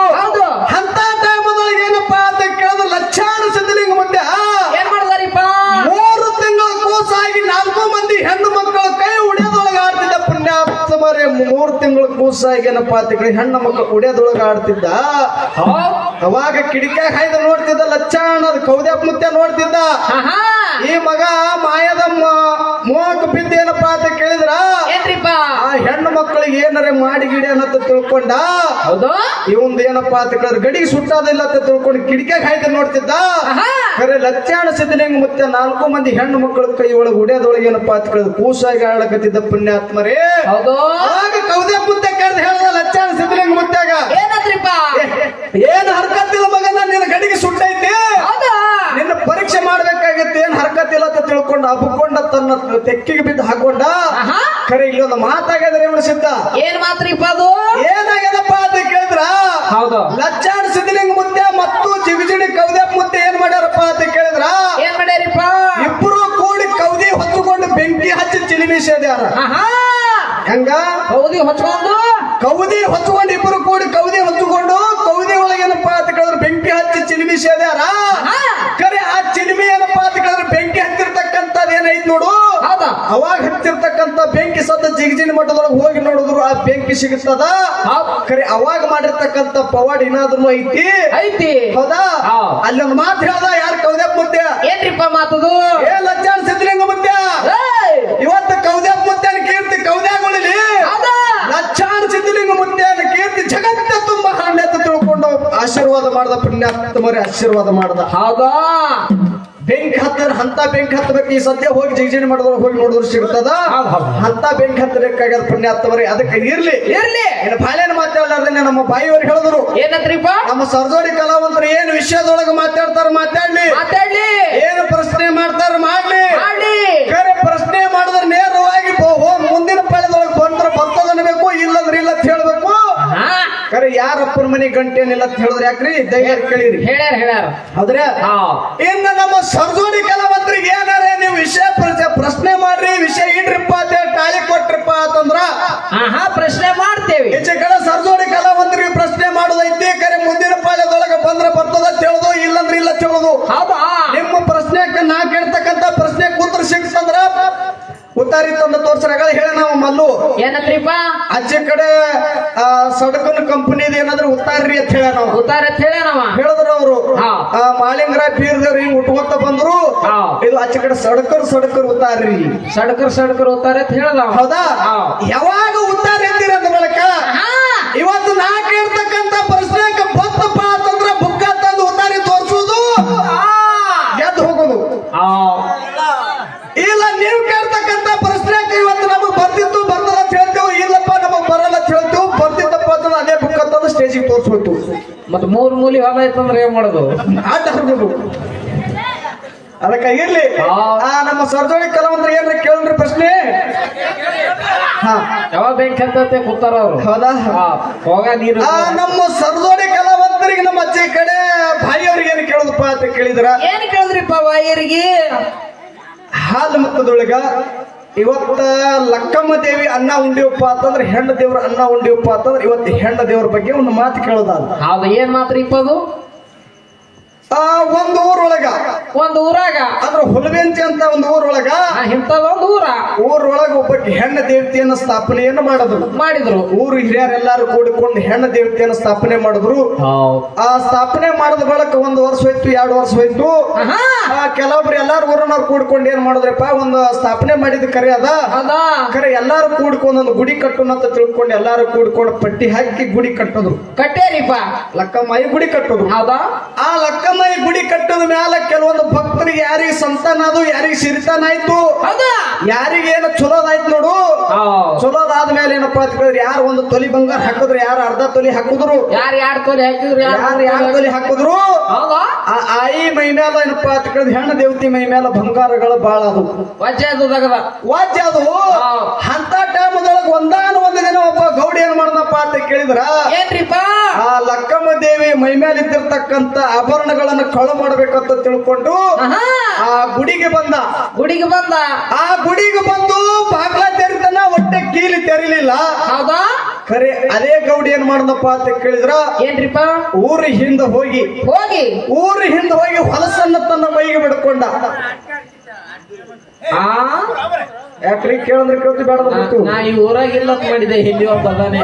ಅಂತ ಟೈಮದೊಳಗೆ ಏನಪ್ಪಾ ಅಂತ ಕೇಳಿದ್ರ ಲಚ್ಚಾಣ ಸಿದ್ಧಲಿಂಗ ಮುತ್ಯ ಏನ್ ಮಾಡಿದಾರಿಪ್ಪ? 3 ತಿಂಗಳ ಕೂಸಾಗಿ 4 ಮಂದಿ ಹೆಣ್ಣು ಮಕ್ಕಳ ಕೈ ಉಡಿಯೋದೊಳಗ ಆಡ್ತಿದ್ದ ಪುಣ್ಯಾಪ್ತ ಮರೆ. 3 ತಿಂಗಳ ಕೂಸಾಗಿ ಏನಪ್ಪಾ ಅಂತ ಕೇಳಿ ಹೆಣ್ಣು ಮಕ್ಕಳು ಉಡಿಯೋದೊಳಗ ಆಡ್ತಿದ್ದ. ಅವಾಗ ಕಿಡಿಕ್ಯಾಗ ಹಾಯ್ದ ನೋಡ್ತಿದ್ದ ಲಚ್ಚಾಣ, ಕೌದ್ಯಪ್ಪ ಮುತ್ಯ ನೋಡ್ತಿದ್ದ. ಈ ಮಗ ಮಾಯದ ಮೋಹಕ್ಕೆ ಬಿದ್ದ ಏನಪ್ಪಾ ಅಂತ ಕೇಳಿದ್ರ ಆ ಹೆಣ್ಣು ಮಕ್ಕಳಿಗೆ ಏನಾರ ಮಾಡಿ ಗಿಡಿ ಅನ್ನತ್ತ ತಿಳ್ಕೊಂಡ. ಇವಂದ ಏನಪ್ಪಾ ಅಂತ ಕೇಳಿದ್ರೆ ಗಡಿಗೆ ಸುಟ್ಟೋದಿಲ್ಲ ಅಂತ ತಿಳ್ಕೊಂಡು ಕಿಡಿಕ್ಯಾಗ ಹಾಯ್ದ ನೋಡ್ತಿದ್ದ. ಖರೆ ಲಚ್ಚಾಣ ಸಿದ್ಧಲಿಂಗ ಮುತ್ಯ 4 ಮಂದಿ ಹೆಣ್ಣು ಮಕ್ಕಳ ಕೈ ಒಳಗೆ ಉಡಿಯೋದೊಳಗೆ ಏನಪ್ಪಾ ಅಂತ ಕೇಳಿದ್ರೆ ಕೂಸಾಗಿ ಆಡಕತ್ತಿದ್ದ ಪುಣ್ಯಾತ್ಮರೇ. ಆಗ ಕೌದ್ಯಪ್ಪ ಮುತ್ಯ ಕರೆದು ಹೇಳ್ದ ಲಚ್ಚಾಣ ಸಿದ್ಧಲಿಂಗ ಮುತ್ಯಾಗ, ಏನ್ ಹರ್ಕತ್ತಿಲ್ಲ ಮಗನ, ನಿನ್ನ ಗಡಿಗೆ ಸುಟ್ಟೈತಿ, ನಿನ್ನ ಪರೀಕ್ಷೆ ಮಾಡ್ಬೇಕಾಗತ್ತೆ, ಏನ್ ಹರ್ಕತ್ತಿಲ್ಲ ಅಂತ ತಿಳ್ಕೊಂಡ ಹಬ್ಕೊಂಡ ತನ್ನ ತೆಕ್ಕಿಗೆ ಬಿದ್ದು ಹಾಕೊಂಡ. ಖರೆ ಇಲ್ಲೊಂದು ಮಾತಾಗ್ಯದ್ರೆ ಸಿದ್ಧ. ಏನ್ ಮಾತ್ರಿಪ್ಪ ಅದು? ಏನಾಗ್ಯದಪ್ಪ ಅಂತ ಕೇಳಿದ್ರ ಲಚ್ಚಾಣ ಸಿದ್ಧಲಿಂಗ ಮುತ್ಯ ಮತ್ತು ಜಿಗಜಿಣಿ ಕೌದ್ಯಪ್ಪ ಮುತ್ಯ ಏನ್ ಮಾಡ್ಯಾರಪ್ಪ ಅಂತ ಕೇಳಿದ್ರ ಏನ್ ಮಾಡ್ಯಾರಿಪ್ಪ? ಇಬ್ಬರು ಕೂಡಿ ಕೌದಿ ಹೊತ್ತುಕೊಂಡು ಬೆಂಕಿ ಹಚ್ಚಿ ಚಿಲಿಮಿ ಸೇದ್ಯಾರ. ಹೆಂಗ ಕೌದಿ ಹೊಚ್ಕೊಂಡು ಇಬ್ಬರು ಕೂಡಿ ಕೌದಿ ಹೊಚ್ಚಿಕೊಂಡು ಕೌದಿ ಒಳಗೆ ಏನಪ್ಪಾ ಅಂತ ಕೇಳಿದ್ರೆ ಬೆಂಕಿ ಹಚ್ಚಿ ಚಿಲಿಮಿ ಸೇದ್ಯಾರ. ಖರೆ ಆ ಚಿಲಿಮಿ ಏನಪ್ಪಾ ಅಂತ ಕೇಳಿದ್ರೆ ಬೆಂಕಿ ಹತ್ತಿರ್ತಕ್ಕಂಥದ್ ಏನೈತ್ ನೋಡು, ಅವಾಗ ಹತ್ತಿರ್ತಕ್ಕಂಥ ಬೆಂಕಿ ಸದ್ದ ಜಿಗಜಿನ ಮಠದೊಳಗೆ ಹೋಗಿ ನೋಡಿದ್ರು ಆ ಬೆಂಕಿ ಸಿಗುತ್ತದ. ಖರೆ ಅವಾಗ ಮಾಡಿರ್ತಕ್ಕಂಥ ಪವಾಡ ಏನಾದ್ರು ಐತಿ. ಹೌದಾ? ಅಲ್ಲೊಂದು ಮಾತು ಹೇಳ್ದ ಯಾರು ಕೌದ್ಯಪ್ಪ ಮುತ್ಯ. ಏನ್ರಿಪ್ಪ ಮಾತದು? ಏ ಲಚ್ಚಾಣ ಸಿದ್ಧಲಿಂಗ ಮುತ್ಯ, ಇವತ್ತು ಕೌದ್ಯಪ್ಪ ಮುತ್ಯನ ಕೀರ್ತಿ ಕೌದ್ಯಾಗೊಳಿಲಿ, ಲಚ್ಚಾಣ ಸಿದ್ಧಲಿಂಗ ಮುತ್ಯನ ಕೀರ್ತಿ ಜಗತ್ತ ತುಂಬಾ ಹಣ್ಣೆ ಅಂತ ತಿಳ್ಕೊಂಡು ಆಶೀರ್ವಾದ ಮಾಡ್ದ ಪುಣ್ಯಾತ್ಮರೇ, ಆಶೀರ್ವಾದ ಮಾಡ್ದ. ಹೌದಾ? ಬೆಂಕಿ ಹತ್ತರ ಅಂತ ಬೆಂಕಿ ಹತ್ತಬೇಕು. ಈ ಸದ್ಯ ಹೋಗಿ ಜಿಗಜಿಣಿ ಮಾಡಿದ್ರು ಹೋಗಿ ನೋಡಿದ್ರು ಸಿಗ್ತದ. ಅಂತ ಬೆಂಕಿ ಹತ್ತಬೇಕಾಗ್ಯದ ಪುಣ್ಯಾತ್ಮರೇ. ಅದಕ್ಕೆ ಇರ್ಲಿ ಇನ್ನು ಬಾಳೆನ ಮಾತಾಡ್ಲಾರ್ದೇನೆ ನಮ್ಮ ಬಾಯಿಯವ್ರು ಹೇಳಿದ್ರು ಏನಂತ್ರಿಪ್ಪ? ನಮ್ಮ ಸರ್ಜೋಡಿ ಕಲಾವಂತರು ಏನ್ ವಿಷಯದೊಳಗೆ ಮಾತಾಡ್ತಾರ ಮಾತಾಡ್ಲಿ, ಏನು ಪ್ರಶ್ನೆ ಮಾಡ್ತಾರ ಮಾಡ್ಲಿ. ಬೇರೆ ಪ್ರಶ್ನೆ ಮಾಡಿದ್ರೆ ನೇರವಾಗಿ ಮುಂದಿನ ಪಾಳ್ಯದೊಳಗೆ ಬಂದ್ರ ಬರ್ತದ ಅನ್ಬೇಕು, ಇಲ್ಲಂದ್ರೆ ಇಲ್ಲ ಅಂತ ಹೇಳ್ಬೇಕು. ಕರೆ ಯಾರಪ್ಪನ ಮನೆ ಗಂಟೆನಿಲ್ಲ ಅಂತ ಹೇಳಿದ್ರೆ ಯಾಕ್ರಿ ದಯ ಕೇಳಿರಿ, ಹೇಳ್ಯಾರ. ಹೌದ್ರಾ? ಇನ್ನು ನಮ್ಮ ಸರ್ಜೋಡಿ ಕಲಾವಂತರಿಗೆ ಏನಾರ ನೀವು ವಿಷಯ ಪ್ರಶ್ನೆ ಮಾಡ್ರಿ, ವಿಷಯ ಇಡ್ರಿಪ್ಪ ಅಂತ ಟಾಳಿ ಕೊಟ್ರಿಪ್ಪ ಅಂತಂದ್ರ ಪ್ರಶ್ನೆ ಮಾಡ್ತೇವೆ. ಹೆಚ್ಚು ಕಡೆ ಸರ್ಜೋಡಿ ಕಲಾವಂತರಿಗೆ ಪ್ರಶ್ನೆ ಮಾಡೋದೈತಿ. ಕರೆ ಮುಂದಿನ ಪಾಳ್ಯದೊಳಗೆ ಬಂದ್ರ ಬರ್ತದ ತಿಳಿದು, ಇಲ್ಲಂದ್ರೆ ಇಲ್ಲ ತಿಳಿದು. ನಿಮ್ಮ ಪ್ರಶ್ನೆಗೆ ನಾ ಕೇಳ್ತಕ್ಕಂತ ಪ್ರಶ್ನೆ ಕೂತ್ರ ಸಿಕ್ತಂದ್ರ ಉತ್ತಾರಿ ತಂದ ತೋರ್ಸರಾಗ ಹೇಳ ನಾವು ಮಲ್ಲು ಏನಂತ್ರಿಪ್ಪ? ಆಚೆ ಕಡೆ ಸಡಕನ್ ಕಂಪನಿದ ಏನಾದ್ರು ಉತ್ತಾರಿ ಅಂತ ಹೇಳ ನಾವು ಹೇಳಿದ್ರು ಅವರು. ಮಾಳಿಂಗರ ಬೀರ್ದೇವ್ರು ಹಿಂಗ್ ಉಟ್ಕೊಂತ ಬಂದ್ರು. ಇದು ಆಚೆ ಕಡೆ ಸಡಕರ್ ಉತ್ತಾರಿ, ಸಡಕರ್ ಉತ್ತಾರೆ ಅಂತ ಹೇಳ್ದ. ಹೌದಾ? ಯಾವಾಗ ಉತ್ತಾರಿ ಅಂತೀರ ಅಂದ ಬಳಕ ಇವತ್ತು ನಾ ಕೇಳ್ತಕ್ಕಂತ ಪ್ರಶ್ನೆಗೆ ಬತ್ತಪ್ಪ ಅಂತಂದ್ರ ಬುಕ್ಕ ತಂದು ಉತ್ತಾರಿ ತೋರ್ಸುದು, ಗೆದ್ದು ಹೋಗುದು. ಇಲ್ಲ ನೀವು ಕೇಳ್ತಕ್ಕಂತ ಪ್ರಶ್ನೆಗೆ ಇವತ್ತು ನಮಗ್ ಬರ್ತಿತ್ತು ಬರ್ತದ ಅಂತ ಹೇಳ್ತೇವೆ, ಇಲ್ಲಪ್ಪ ನಮಗ್ ಬರಲ್ಲ ಅಂತ ಹೇಳ್ತೇವೆ. ಬರ್ತಿತ್ತಪ್ಪ ಅಂತಂದ್ರೆ ಅದೇ ಬುಕ್ ಅಂತಂದು ಸ್ಟೇಜಿಗೆ ತೋರಿಸ್ಬೇಕು. ಮತ್ 3 ಮೂಲಿ ಹೊಲ ಐತಂದ್ರೆ ಏನ್ ಮಾಡೋದು? ಆಟ ಆಡ್ಬೋದು. ಅದಕ್ಕೆ ಇರ್ಲಿ ನಮ್ಮ ಸರ್ಜೋಳಿ ಕಲಾವಂತರು ಏನ್ರ ಕೇಳ್ರಿ ಪ್ರಶ್ನೆ. ಯಾವಾಗ ಬೆಂಕಿ ಹತ್ತತ್ತೆ ಕೂತಾರ ಅವ್ರು. ಹೌದಾ? ಹೋಗ ನೀರು. ನಮ್ಮ ಸರ್ಜೋಳಿ ಕಲಾವಂತರಿಗೆ ನಮ್ಮ ಅಜ್ಜಿ ಕಡೆ ಬಾಯಿಯವ್ರಿಗೆ ಏನು ಕೇಳುದಪ್ಪ ಅಂತ ಕೇಳಿದ್ರ ಏನ್ ಕೇಳಿದ್ರಿಪ್ಪ ಬಾಯಿಯರಿಗೆ? ಹಾಲು ಮತ್ತದೊಳಗ ಇವತ್ತ ಲಕ್ಕಮ್ಮ ದೇವಿ ಅನ್ನ ಉಂಡಿವಪ್ಪ ಅಂತಂದ್ರೆ ಹೆಣ್ಣು ದೇವ್ರ ಅನ್ನ ಉಂಡಿವಪ್ಪ ಅಂತಂದ್ರೆ ಇವತ್ತು ಹೆಣ್ಣು ದೇವ್ರ ಬಗ್ಗೆ ಒಂದು ಮಾತು ಕೇಳೋದಾದ. ಹೌದು, ಏನ್ ಮಾತ್ರಿಪ್ಪ ಅದು? ಒಂದು ಊರಾಗ ಅಂದ್ರೆ ಹುಲವೆಂಚಿ ಅಂತ ಒಂದು ಊರೊಳಗ ಇಂಥದೊಂದು ಊರೊಳಗ ಒಬ್ಬಕ್ಕೆ ಹೆಣ್ಣು ದೇವತೆಯನ್ನ ಸ್ಥಾಪನೆಯನ್ನು ಮಾಡಿದ್ರು. ಊರು ಹಿರಿಯರೆಲ್ಲಾರು ಕೂಡಿಕೊಂಡು ಹೆಣ್ಣು ದೇವತೆಯನ್ನ ಸ್ಥಾಪನೆ ಮಾಡಿದ್ರು. ಆ ಸ್ಥಾಪನೆ ಮಾಡಿದ ಬಳಕ 1 ವರ್ಷ ಹೋಯ್ತು, 2 ವರ್ಷ ಹೋಯ್ತು. ಕೆಲವೊಬ್ರು ಎಲ್ಲಾರು ಊರನ್ನವ್ರು ಕೂಡ್ಕೊಂಡು ಏನ್ ಮಾಡಿದ್ರಪ್ಪ, ಒಂದು ಸ್ಥಾಪನೆ ಮಾಡಿದ ಕರೆ ಅದ. ಕರೆ ಎಲ್ಲಾರು ಕೂಡ್ಕೊಂಡು ಒಂದು ಗುಡಿ ಕಟ್ಟೋಣ ಅಂತ ತಿಳ್ಕೊಂಡು ಎಲ್ಲಾರು ಕೂಡ್ಕೊಂಡು ಪಟ್ಟಿ ಹಾಕಿ ಗುಡಿ ಕಟ್ಟೋದ್ರು. ಕಟ್ಟೇರಿಪ್ಪ ಲಕ್ಕಮ್ಮ ಗುಡಿ ಕಟ್ಟೋದ್ರು. ಹೌದಾ? ಆ ಲಕ್ಕಮ್ಮ ಈ ಗುಡಿ ಕಟ್ಟದ ಮ್ಯಾಲ ಕೆಲವೊಂದು ಭಕ್ತರಿಗೆ ಯಾರಿಗೆ ಸಂತಾನ ಅದು ಯಾರಿಗೆ ಸಿರಿತಾನ ಆಯ್ತು ಹೌದಾ ಯಾರಿಗೆ ಏನೋ ಚಲೋದಾಯ್ತು ನೋಡು ಚಲೋದಾದ್ಮೇಲೆ ಏನಪ್ಪಾ ಅಂತ ಕೇಳಿದ್ರೆ ಯಾರು ಒಂದು ತೊಲಿ ಬಂಗಾರ ಹಾಕಿದ್ರು ಯಾರು ಅರ್ಧ ತೊಲಿ ಹಾಕಿದ್ರು ಯಾರು ಎರಡು ತೊಲೆ ಹಾಕಿದ್ರು ಯಾರು ತೊಲಿ ಹಾಕಿದ್ರು ಹೌದಾ ಆ ಆಯಿ ಮೈ ಮ್ಯಾಲ ಏನಪ್ಪಾ ಅಂತ ಕೇಳಿದ್ರೆ ಹೆಣ್ಣು ದೇವತಿ ಮೈ ಮ್ಯಾಲ ಬಂಗಾರಗಳು ಬಾಳ ಅದು ವಜ್ಜೆ ಅದು ವಾದ್ಯ ಅದು ಅಂತ ಟೈಮದೊಳಗ ಒಂದಾನ ಒಂದು ದಿನ ಒಬ್ಬ ಗೌಡಿ ಏನ್ ಮಾಡ್ದಪ್ಪ ಅಂತ ಕೇಳಿದ್ರ ಏನ್ರಿಪ್ಪ ಆ ಲಕ್ಕಮ್ಮ ದೇವಿ ಮೈ ಮ್ಯಾಲ ಇದ್ದಿರ್ತಕ್ಕಂತ ಆಭರಣಗಳನ್ನ ಕಳು ಮಾಡ್ಬೇಕಂತ ತಿಳ್ಕೊಂಡು ಆ ಗುಡಿಗೆ ಬಂದ ಆ ಗುಡಿಗೆ ಬಂದು ಬಾಗ್ಲ ತೆರಿತನ ಹೊಟ್ಟೆ ಕೀಲಿ ತೆರಿಲಿಲ್ಲ ಹೌದಾ ಖರೆ ಅದೇ ಗೌಡಿ ಏನ್ ಮಾಡ್ದಪ್ಪ ಅಂತ ಕೇಳಿದ್ರ ಏನ್ರಿಪ್ಪ ಊರ ಹಿಂದೆ ಹೋಗಿ ಹೊಲಸನ್ನ ತನ್ನ ಮೈಗೆ ಬಿಡ್ಕೊಂಡ ಯಾಕ್ರಿ ಕೇಳಿದ್ರೆ ಕೇಳ್ತಿ ಬೇಡ ನಾ ಈ ಊರಾಗಿಲ್ಲ ಮಾಡಿದೆ ಇಲ್ಲಿ ಒಬ್ಬ ಅದಾನೆ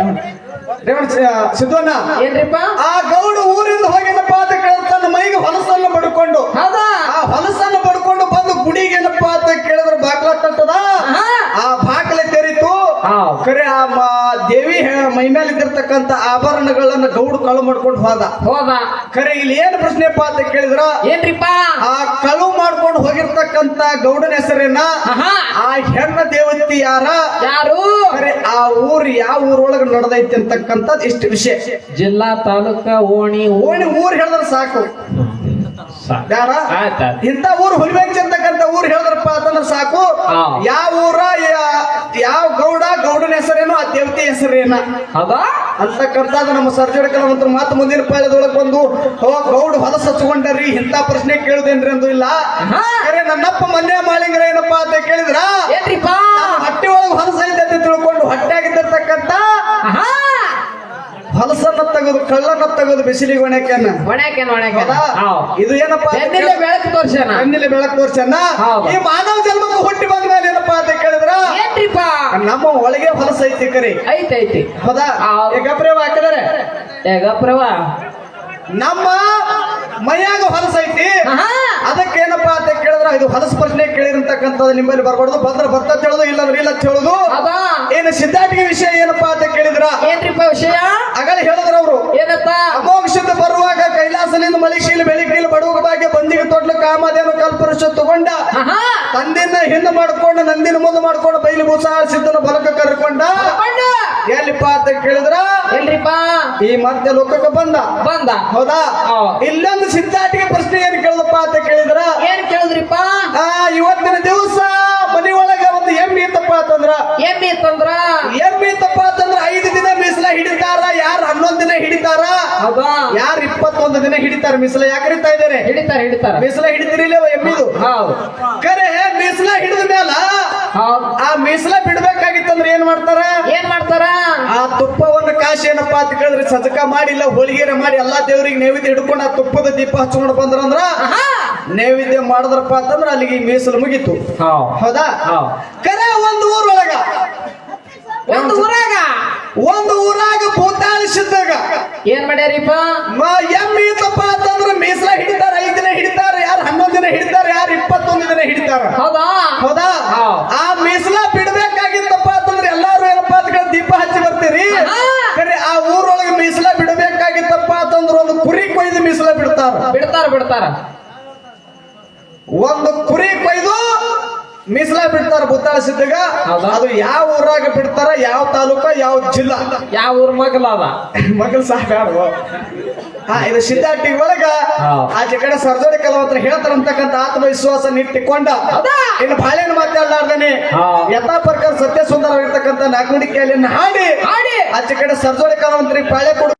ಸಿದ್ದಣ್ಣ ಏನ್ರಿಪ್ಪ ಆ ಗೌಡು ಊರಿಂದ ಹೋಗಿನಪ್ಪ ಅಂತ ಕೇಳಿದ್ರೆ ತನ್ನ ಮೈಗೆ ಹೊಲಸನ್ನು ಬಡ್ಕೊಂಡು ಹೌದಾ ಆ ಹೊಲಸನ್ನು ಬಡ್ಕೊಂಡು ಬಂದು ಗುಡಿಗೆ ಏನಪ್ಪ ಅಂತ ಕೇಳಿದ್ರೆ ಬಾಗ್ಲ ತಟ್ಟದ ಆ ಬಾಗ್ಲ ತೆರೀತು ಖರೆ ಆ ದೇವಿ ಮೈ ಮೇಲೆ ಇದ್ದಿರ್ತಕ್ಕಂತ ಆಭರಣಗಳನ್ನ ಗೌಡು ಕಳು ಮಾಡ್ಕೊಂಡು ಹೋದ ಖರೆ ಇಲ್ಲಿ ಏನ್ ಪ್ರಶ್ನೆಪ್ಪ ಅಂತ ಕೇಳಿದ್ರ ಏನ್ರಿಪ್ಪ ಆ ಕಳು ಮಾಡ್ಕೊಂಡು ಹೋಗಿರ್ತಕ್ಕಂತ ಗೌಡನ ಹೆಸರೇನ ಆ ಹೆಣ್ಣ ದೇವತಿ ಯಾರು ಖರೆ ಆ ಊರು ಯಾವ ಊರೊಳಗ ನಡೆದೈತಿ ಅಂತಕ್ಕಂಥದ್ದು ಇಷ್ಟು ವಿಷಯ ಜಿಲ್ಲಾ ತಾಲೂಕ ಓಣಿ ಊರ್ ಹೇಳಿದ್ರೆ ಸಾಕು ಯಾರ ಇಂತ ಊರು ಹುಲಿಬೆಂಚ್ ಅಂತಕ್ಕಂಥ ಊರು ಹೇಳಿದ್ರಪ್ಪ ಅಂತಂದ್ರೆ ಸಾಕು ಯಾವ ಊರ ಯಾವ ಗೌಡನ ಹೆಸರೇನು ಆ ದೇವತೆ ಹೆಸರೇನ ಹೌದಾ ಅಂತಕ್ಕಂಥದ್ದು ನಮ್ಮ ಸರ್ಜರಿ ಕಲಾವಂತರು ಮಾತು ಮುಂದಿನ ಪಾಳ್ಯದೊಳಗೆ ಬಂದು ಗೌಡ್ ಹೊಲಸ ಹಚ್ಕೊಂಡ್ರಿ ಇಂತ ಪ್ರಶ್ನೆ ಕೇಳುದೇನ್ರಿ ಅಂದು ಇಲ್ಲ ಖರೆ ನನ್ನಪ್ಪ ಮನ್ಯ ಮಾಳಿಂಗ್ರ ಏನಪ್ಪಾ ಅಂತ ಕೇಳಿದ್ರ ಹೊಟ್ಟೆ ಒಳಗೆ ಹೊಲಸ ಐತೆ ಅಂತ ತಿಳ್ಕೊಂಡು ಹೊಟ್ಟೆ ಆಗಿದ್ದಿರ್ತಕ್ಕಂಥ ಹೊಲಸನ್ನ ತೆಗೆದು ಕಳ್ಳನ್ನ ತೆಗೆದು ಬಿಸಿಲಿಗೆ ಇದು ಏನಪ್ಪಾ ಬೆಳಕು ತೋರ್ಸನ ಬೆಳಕು ತೋರ್ಸನ್ನ ಈ ಮಾನವ ಜನ್ಮಕ್ಕೆ ಹುಟ್ಟಿ ಬಂದ ಮೇಲೆ ಏನಪ್ಪಾ ಅಂತ ಕೇಳಿದ್ರ ನಮ್ಮ ಒಳಗೆ ಹೊಲಸ ಐತಿ ಕರಿ ಐತಿ ಹೌದಾ ಗಪ್ರವ ಹಾಕಿದಾರೆ ಗಪ್ರವ ನಮ್ಮ ಮೈಯಾಗ ಹೊಲಸ ಐತಿ ಅದಕ್ಕೇನಪ್ಪಾ ಅಂತ ಕೇಳಿದ್ರ ಇದು ಹೊಲಸ ಪ್ರಶ್ನೆ ಕೇಳಿರ್ತಕ್ಕಂಥದ್ದು ನಿಮ್ಮಲ್ಲಿ ಬರ್ಬಾರ್ದು ಬಂದ್ರ ಬರ್ತಾ ಹೇಳುದು ಇಲ್ಲಂದ್ರೆ ಇಲ್ಲ ಅಂತ ಹೇಳುದು ಏನು ಸಿದ್ಧಾಟಿಗೆ ವಿಷಯ ಏನಪ್ಪಾ ಅಂತ ಕೇಳಿದ್ರ ಏನ್ರಿಪ್ಪ ವಿಷಯ ಆಗಲೇ ಹೇಳಿದ್ರ ಅವರು ಏನಪ್ಪ ಅಮೋಘ ಬರುವಾಗ ಕೈಲಾಸನಿಂದ ಮಲಿಶೀಲ ಬೆಳಿಕೀಲ ಬಡುವ ಭಾಗ್ಯ ಬಂದಿಗೆ ತೊಟ್ಲು ಕಾಮದೇನು ಕಲ್ಪುರುಷ ತಗೊಂಡ ತಂದಿನ ಹಿಂದೆ ಮಾಡ್ಕೊಂಡು ನಂದಿನ ಮುಂದೆ ಮಾಡ್ಕೊಂಡು ಬೈಲಿ ಬೂಸ ಸಿದ್ದನ ಬಲಕ ಕರ್ಕೊಂಡ ಎಲ್ಲಿಪ್ಪ ಅಂತ ಕೇಳಿದ್ರ ಎಲ್ರಿಪ್ಪ ಈ ಮಧ್ಯ ಲೋಕಕ್ಕೆ ಬಂದ ಹೌದಾ ಇಲ್ಲೊಂದು ಸಿದ್ಧಾಟಿಗೆ ಪ್ರಶ್ನೆ ಏನ್ ಕೇಳಿದಪ್ಪ ಅಂತ ಕೇಳಿದ್ರ ಏನ್ ಕೇಳಿದ್ರಿಪ್ಪ ಇವತ್ತಿನ ದಿವಸ ಮನಿ ಒಳಗ ಒಂದು ಎಮ್ಮೆ ಇತ್ತಪ್ಪ ಅಂತಂದ್ರ ಎಮ್ಮೆ ಇತ್ತಪ್ಪ ಅಂತಂದ್ರ 5 ದಿನ ಮೀಸಲ ಹಿಡಿತಾರ ಯಾರು 11 ದಿನ ಹಿಡಿತಾರ ಯಾರು 21 ದಿನ ಹಿಡಿತಾರ ಮೀಸಲ ಯಾಕೆ ಹಿಡಿತಾ ಇದಾರೆ ಹಿಡಿತಾರ ಮೀಸಲ ಹಿಡಿದಿರಿಲ್ಲ ಎಮ್ಮಿದು ಕರೆ ಮೀಸಲ ಹಿಡಿದ ಮೇಲ ಆ ಮೀಸಲ ಬಿಡ್ಬೇಕಾಗಿತ್ತಂದ್ರೆ ಏನ್ ಮಾಡ್ತಾರ ಆ ತುಪ್ಪವನ್ನು ಕಾಶಿ ಏನಪ್ಪಾ ಅಂತ ಕೇಳಿದ್ರೆ ಸಜಕ ಮಾಡಿಲ್ಲ ಹೋಳಿಗೆರ ಮಾಡಿ ಎಲ್ಲಾ ದೇವರಿಗೆ ನೈವೇದ್ಯ ಹಿಡ್ಕೊಂಡು ಆ ತುಪ್ಪದ ದೀಪ ಹಚ್ಕೊಂಡು ಬಂದ್ರಂದ್ರ ನೈವೇದ್ಯ ಮಾಡಿದ್ರಪ್ಪ ಅಂತಂದ್ರ ಅಲ್ಲಿಗೆ ಮೀಸಲು ಮುಗೀತು ಹೌದಾ ಕರೆ ಒಂದು ಊರಾಗ ಭೂತಾಳಿ ಸಿದ್ದಾಗ ಏನ್ ಮಾಡ್ಯಾರಿಪ್ಪ ಎಮ್ಮಿ ಇತ್ತಪ್ಪ ಅಂತಂದ್ರ ಮೀಸಲ ಹಿಡಿತಾರ 5 ದಿನ ಹಿಡಿತಾರ ಯಾರು 11 ದಿನ ಹಿಡಿತಾರ ಯಾರು 21 ದಿನ ಹಿಡಿತಾರ ಹೌದಾ ಆ ಮೀಸಲ ಬಿಡ್ಬೇಕಾಗಿತ್ತಪ್ಪ ಅಂತಂದ್ರೆ ಎಲ್ಲಾರು ಏನಪ್ಪಾ ಅಂತ ದೀಪ ಹಚ್ಚಿ ಬರ್ತೀರಿ ಕರೆ ಆ ಊರೊಳಗೆ ಮೀಸಲ ಬಿಡಬೇಕಾಗಿತ್ತಪ್ಪ ಅಂತಂದ್ರ ಒಂದು ಕುರಿ ಕೊಯ್ದು ಮೀಸಲ ಬಿಡ್ತಾರ ಒಂದು ಕುರಿ ಕೊಯ್ದು ಮೀಸಲ ಬಿಡ್ತಾರ ಭೂತಾಳ ಸಿದ್ದಾಗ ಅದು ಯಾವ ಊರಾಗ ಬಿಡ್ತಾರ ಯಾವ ತಾಲೂಕ ಯಾವ ಜಿಲ್ಲಾ ಯಾವ ಊರ್ ಮಗಲ್ ಸಾಕಾಡು ಇದು ಸಿದ್ಧಾಟಿ ಒಳಗ ಆಚೆ ಕಡೆ ಸರ್ಜೋಡಿ ಕಲಾವಂತರ ಹೇಳ್ತಾರಂತಕ್ಕಂಥ ಆತ್ಮವಿಶ್ವಾಸ ನಿಟ್ಟಿಕೊಂಡ ಇನ್ನು ಬಾಳೆನ ಮಾತಾಡ್ಲಾರ್ದೇನೆ ಯಥಾ ಪ್ರಕಾರ ಸತ್ಯ ಸುಂದರವಾಗಿರ್ತಕ್ಕಂಥ ನಾಲ್ಕು ನುಡಿ ಹಾಡಿ ಆಚೆ ಕಡೆ ಸರ್ಜೋಡಿ ಕಲಾವಂತರಿಗೆ ಬಾಳೆ ಕೊಡು